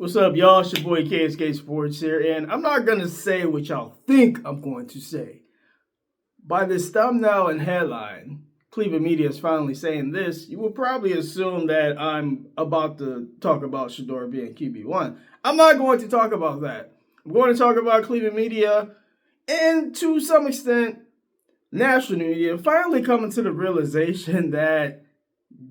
What's up, y'all? It's your boy KSK Sports here, and I'm not going to say what y'all think I'm going to say. By this thumbnail and headline, Cleveland media is finally saying this, you will probably assume that I'm about to talk about Shedeur being QB1. I'm not going to talk about that. I'm going to talk about Cleveland media and, to some extent, national media finally coming to the realization that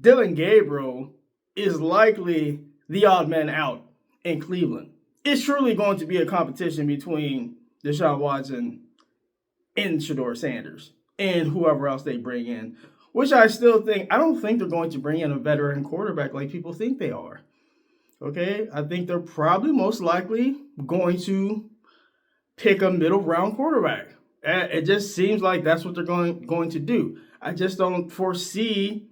Dillon Gabriel is likely the odd man out in Cleveland. It's truly going to be a competition between Deshaun Watson and Shedeur Sanders and whoever else they bring in, which I don't think they're going to bring in a veteran quarterback like people think they are. Okay, I think they're probably most likely going to pick a middle round quarterback. It just seems like that's what they're going to do. I just don't foresee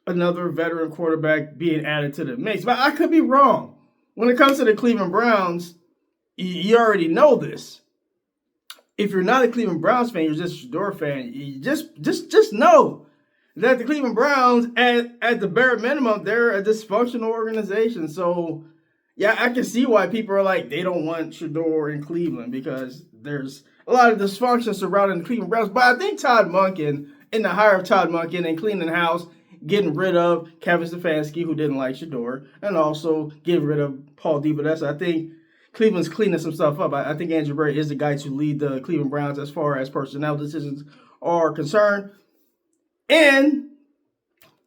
another veteran quarterback being added to the mix, but I could be wrong. When it comes to the Cleveland Browns, you already know this. If you're not a Cleveland Browns fan, you're just a Shedeur fan. You just know that the Cleveland Browns, at the bare minimum, they're a dysfunctional organization. So, yeah, I can see why people are like, they don't want Shedeur in Cleveland because there's a lot of dysfunction surrounding the Cleveland Browns. But I think Todd Monken, in the hire of Todd Monken and cleaning house, getting rid of Kevin Stefanski, who didn't like Shedeur, and also getting rid of Paul DeBodessa. I think Cleveland's cleaning some stuff up. I think Andrew Berry is the guy to lead the Cleveland Browns as far as personnel decisions are concerned. And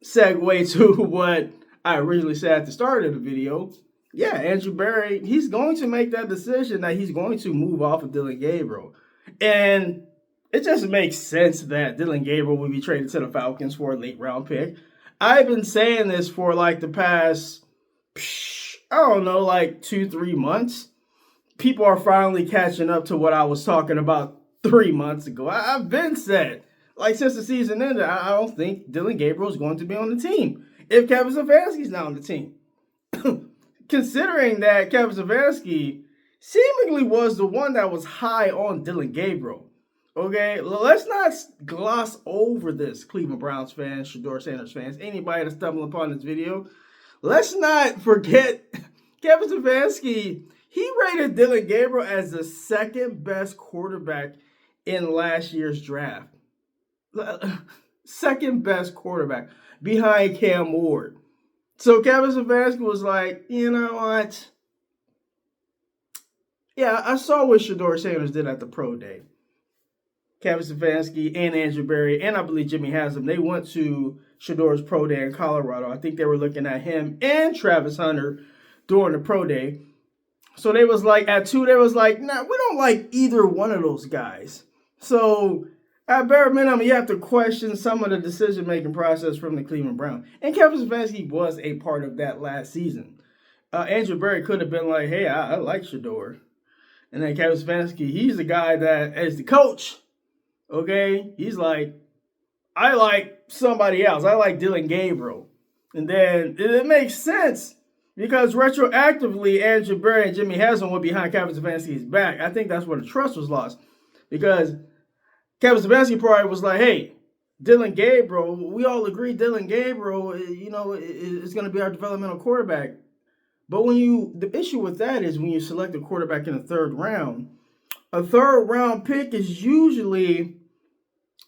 segue to what I originally said at the start of the video. Yeah, Andrew Berry, he's going to make that decision that he's going to move off of Dillon Gabriel. And it just makes sense that Dillon Gabriel will be traded to the Falcons for a late round pick. I've been saying this for like the past, 2-3 months. People are finally catching up to what I was talking about 3 months ago. I've been said, like since the season ended, I don't think Dillon Gabriel is going to be on the team if Kevin Stefanski's not on the team. Considering that Kevin Stefanski seemingly was the one that was high on Dillon Gabriel. Okay, let's not gloss over this, Cleveland Browns fans, Shedeur Sanders fans, anybody that's stumbling upon this video. Let's not forget Kevin Stefanski. He rated Dillon Gabriel as the second best quarterback in last year's draft. Second best quarterback behind Cam Ward. So Kevin Stefanski was like, you know what? Yeah, I saw what Shedeur Sanders did at the pro day. Kevin Stefanski and Andrew Berry, and I believe Jimmy Haslam, they went to Shedeur's pro day in Colorado. I think they were looking at him and Travis Hunter during the pro day. So they was like, at 2, they was like, nah, we don't like either one of those guys. So at bare minimum, you have to question some of the decision-making process from the Cleveland Browns. And Kevin Stefanski was a part of that last season. Andrew Berry could have been like, hey, I like Shedeur. And then Kevin Stefanski, he's the guy that, as the coach, okay, he's like, I like somebody else. I like Dillon Gabriel. And then it makes sense because retroactively, Andrew Berry and Jimmy Haslam were behind Kevin Stefanski's back. I think that's where the trust was lost because Kevin Stefanski probably was like, hey, Dillon Gabriel, we all agree Dillon Gabriel, is going to be our developmental quarterback. But the issue with that is when you select a quarterback in the third round, a third round pick is usually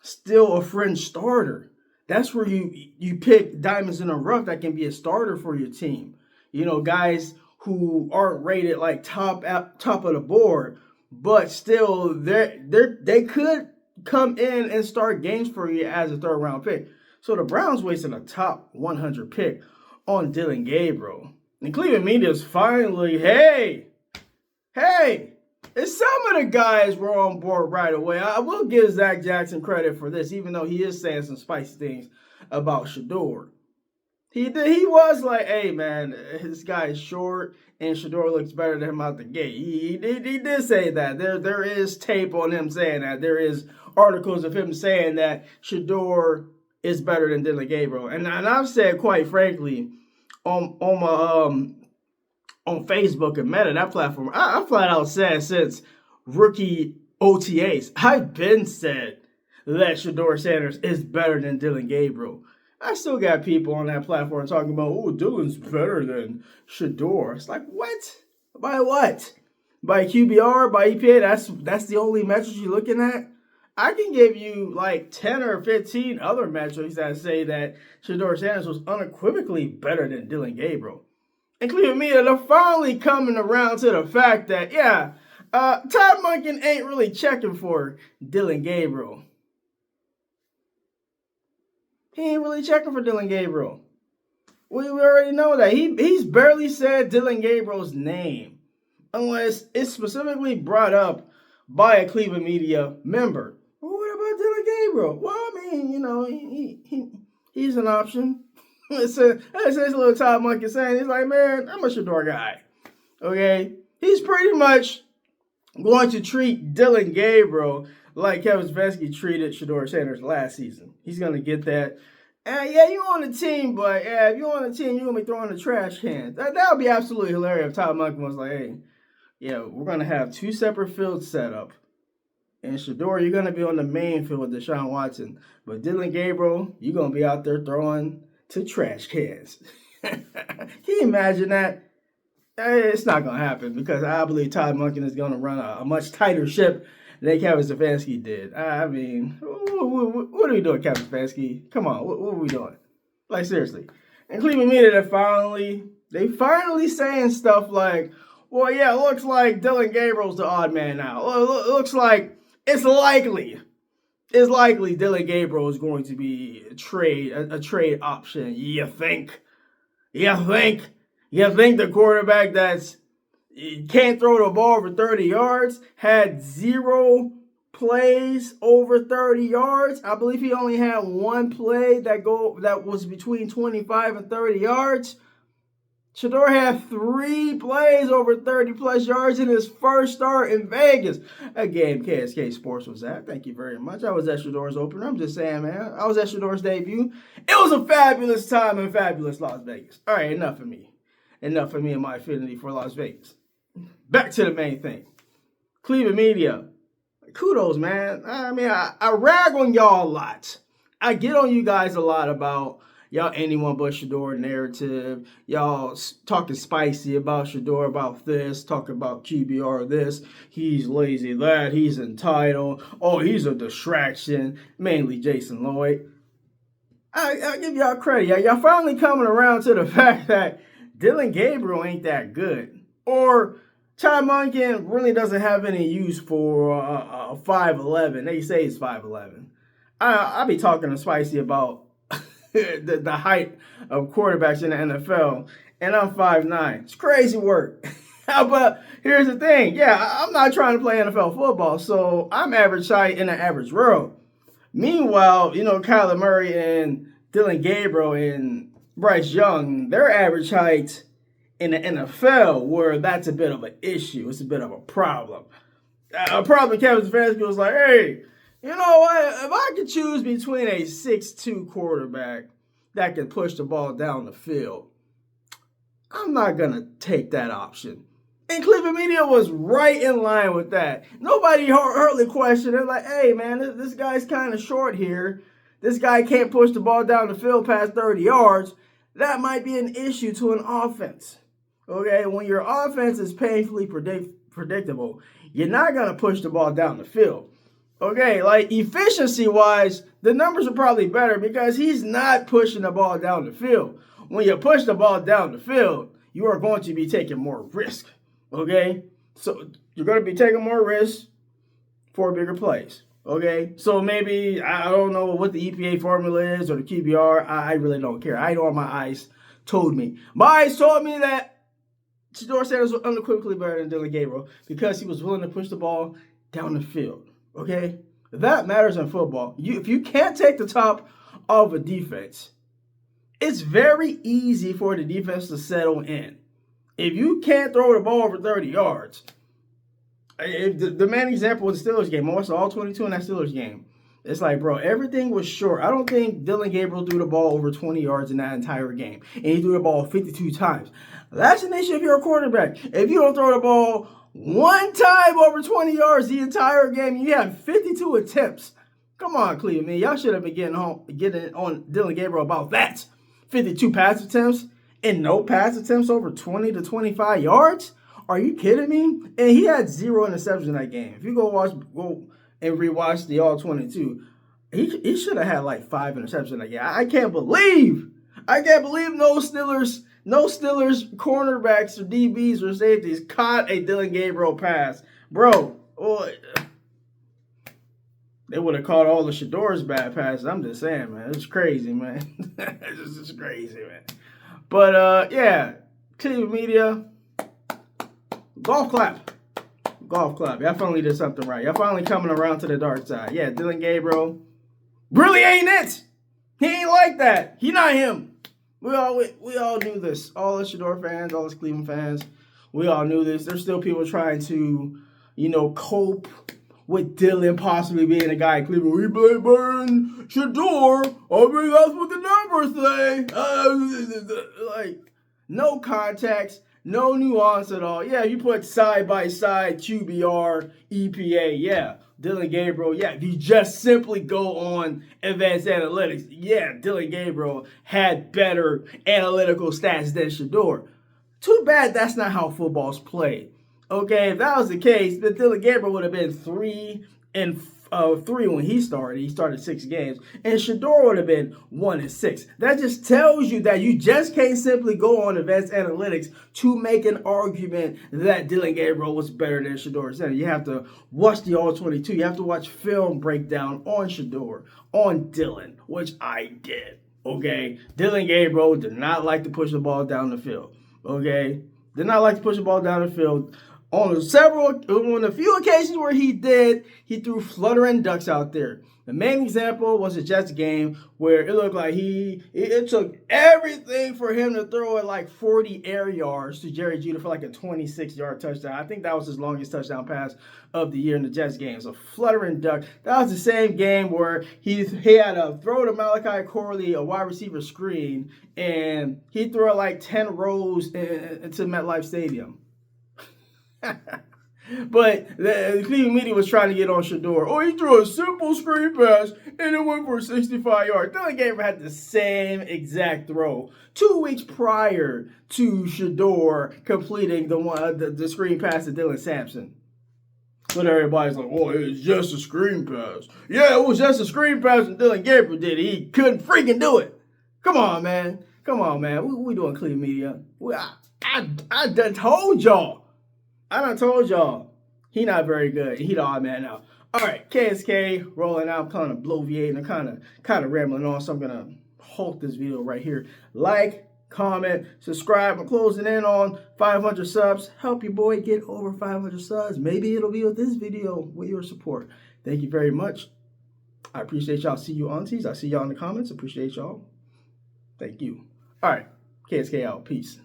still a fringe starter. That's where you pick diamonds in the rough that can be a starter for your team. You know, guys who aren't rated like top of the board, but still they could come in and start games for you as a third round pick. So the Browns wasted a top 100 pick on Dillon Gabriel. And Cleveland media is finally, hey, and some of the guys were on board right away. I will give Zach Jackson credit for this, even though he is saying some spicy things about Shedeur. He was like, hey, man, this guy is short, and Shedeur looks better than him out the gate. He did say that. There is tape on him saying that. There is articles of him saying that Shedeur is better than Dillon Gabriel. And I've said, quite frankly, on Facebook and Meta, that platform, I flat out said since rookie OTAs, I've been said that Shedeur Sanders is better than Dillon Gabriel. I still got people on that platform talking about, oh, Dillon's better than Shedeur. It's like, what? By what? By QBR, by EPA? That's the only metrics you're looking at? I can give you like 10 or 15 other metrics that say that Shedeur Sanders was unequivocally better than Dillon Gabriel. And Cleveland media, they're finally coming around to the fact that, yeah, Todd Monken ain't really checking for Dillon Gabriel. He ain't really checking for Dillon Gabriel. We already know that. He's barely said Dillon Gabriel's name unless it's specifically brought up by a Cleveland media member. Well, what about Dillon Gabriel? Well, I mean, you know, he's an option. It's a little Todd Monken saying, he's like, man, I'm a Shedeur guy. Okay? He's pretty much going to treat Dillon Gabriel like Kevin Stefanski treated Shedeur Sanders last season. He's going to get that. Yeah, you're on the team, but yeah, if you're on the team, you're going to be throwing the trash cans. That would be absolutely hilarious if Todd Monken was like, hey, yeah, we're going to have two separate fields set up. And Shedeur, you're going to be on the main field with Deshaun Watson. But Dillon Gabriel, you're going to be out there throwing to trash cans. Can you imagine that? It's not going to happen because I believe Todd Monken is going to run a much tighter ship than Kevin Stefanski did. I mean, what are we doing, Kevin Stefanski? Come on, what are we doing? Like, seriously. And Cleveland media, they finally saying stuff like, well, yeah, it looks like Dillon Gabriel's the odd man now. It looks like it's likely Dillon Gabriel is going to be a trade option. You think the quarterback that's can't throw the ball over 30 yards had 0 plays over 30 yards? I believe he only had one play that was between 25 and 30 yards. Shedeur had 3 plays over 30 plus yards in his first start in Vegas. A game KSK Sports was at. Thank you very much. I was at Shedeur's opener. I'm just saying, man. I was at Shedeur's debut. It was a fabulous time in fabulous Las Vegas. All right, enough of me. Enough of me and my affinity for Las Vegas. Back to the main thing. Cleveland media. Kudos, man. I mean, I rag on y'all a lot. I get on you guys a lot about y'all anyone but Shedeur narrative. Y'all talking spicy about Shedeur, about this, talking about QBR this. He's lazy that, he's entitled. Oh, he's a distraction. Mainly Jason Lloyd. I give y'all credit. Y'all finally coming around to the fact that Dillon Gabriel ain't that good. Or Todd Monken really doesn't have any use for a 5'11". They say he's 5'11". I be talking spicy about the height of quarterbacks in the NFL, and I'm 5'9". It's crazy work. But here's the thing. Yeah, I'm not trying to play NFL football, so I'm average height in the average world. Meanwhile, you know, Kyler Murray and Dillon Gabriel and Bryce Young, their average height in the NFL, where that's a bit of an issue. It's a bit of a problem. A problem Kevin Stefanski was like, hey, you know what? If I could choose between a 6'2" quarterback that can push the ball down the field, I'm not going to take that option. And Cleveland media was right in line with that. Nobody hardly questioned it. Like, hey, man, this guy's kind of short here. This guy can't push the ball down the field past 30 yards. That might be an issue to an offense. Okay, when your offense is painfully predictable, you're not going to push the ball down the field. Okay, like efficiency-wise, the numbers are probably better because he's not pushing the ball down the field. When you push the ball down the field, you are going to be taking more risk. Okay, so you're going to be taking more risk for bigger plays. Okay, so maybe, I don't know what the EPA formula is or the QBR. I really don't care. I know my eyes told me. My eyes told me that Shedeur Sanders was unequivocally better than Dillon Gabriel because he was willing to push the ball down the field. Okay, that matters in football. If you can't take the top of a defense, it's very easy for the defense to settle in. If you can't throw the ball over 30 yards, the main example was the Steelers game. I watched all 22 in that Steelers game. It's like, bro, everything was short. I don't think Dillon Gabriel threw the ball over 20 yards in that entire game. And he threw the ball 52 times. That's an issue if you're a quarterback. If you don't throw the ball one time over 20 yards the entire game, you have 52 attempts. Come on, Cleveland. Y'all should have been getting on Dillon Gabriel about that. 52 pass attempts and no pass attempts over 20 to 25 yards? Are you kidding me? And he had 0 interceptions in that game. If you go and rewatch the All 22, he should have had like 5 interceptions in that game. I can't believe no Steelers cornerbacks or DBs or safeties caught a Dillon Gabriel pass. Bro, they would have caught all the Shedeur's bad passes. I'm just saying, man. It's crazy, man. It's just crazy, man. But, yeah, Cleveland media, golf clap. Golf clap. Y'all finally did something right. Y'all finally coming around to the dark side. Yeah, Dillon Gabriel really ain't it. He ain't like that. He not him. We all knew this. All the Shedeur fans, all the Cleveland fans, we all knew this. There's still people trying to, cope with Dillon possibly being a guy in Cleveland. We play better than Shedeur. I mean, that's what the numbers say. Like, no context, no nuance at all. Yeah, you put side by side QBR, EPA. Yeah, Dillon Gabriel. Yeah, you just simply go on advanced analytics. Yeah, Dillon Gabriel had better analytical stats than Shedeur. Too bad that's not how football's played. Okay, if that was the case, then Dillon Gabriel would have been 3-3 when he started. He started 6 games, and Shedeur would have been 1-6. That just tells you that you just can't simply go on advanced analytics to make an argument that Dillon Gabriel was better than Shedeur Sanders. You have to watch the All 22. You have to watch film breakdown on Shedeur, on Dillon, which I did. Okay, Dillon Gabriel did not like to push the ball down the field. Okay, did not like to push the ball down the field. On a few occasions where he did, he threw fluttering ducks out there. The main example was the Jets game where it looked like it took everything for him to throw it like 40 air yards to Jerry Jeudy for like a 26-yard touchdown. I think that was his longest touchdown pass of the year in the Jets game. So fluttering duck. That was the same game where he had a throw to Malachi Corley, a wide receiver screen, and he threw it like 10 rows into MetLife Stadium. But the Cleveland media was trying to get on Shedeur. Oh, he threw a simple screen pass and it went for 65 yards. Dillon Gabriel had the same exact throw 2 weeks prior to Shedeur completing the screen pass to Dylan Sampson. But everybody's like, oh, it was just a screen pass. Yeah, it was just a screen pass and Dillon Gabriel did it. He couldn't freaking do it. Come on, man. We doing Cleveland media. I done told y'all. He not very good. He the odd man out. All right, KSK rolling out. I'm kind of bloviating. I'm kind of rambling on, so I'm gonna halt this video right here. Like, comment, subscribe. I'm closing in on 500 subs. Help your boy get over 500 subs. Maybe it'll be with this video with your support. Thank you very much. I appreciate y'all. See you aunties. I see y'all in the comments. Appreciate y'all. Thank you. All right, KSK out. Peace.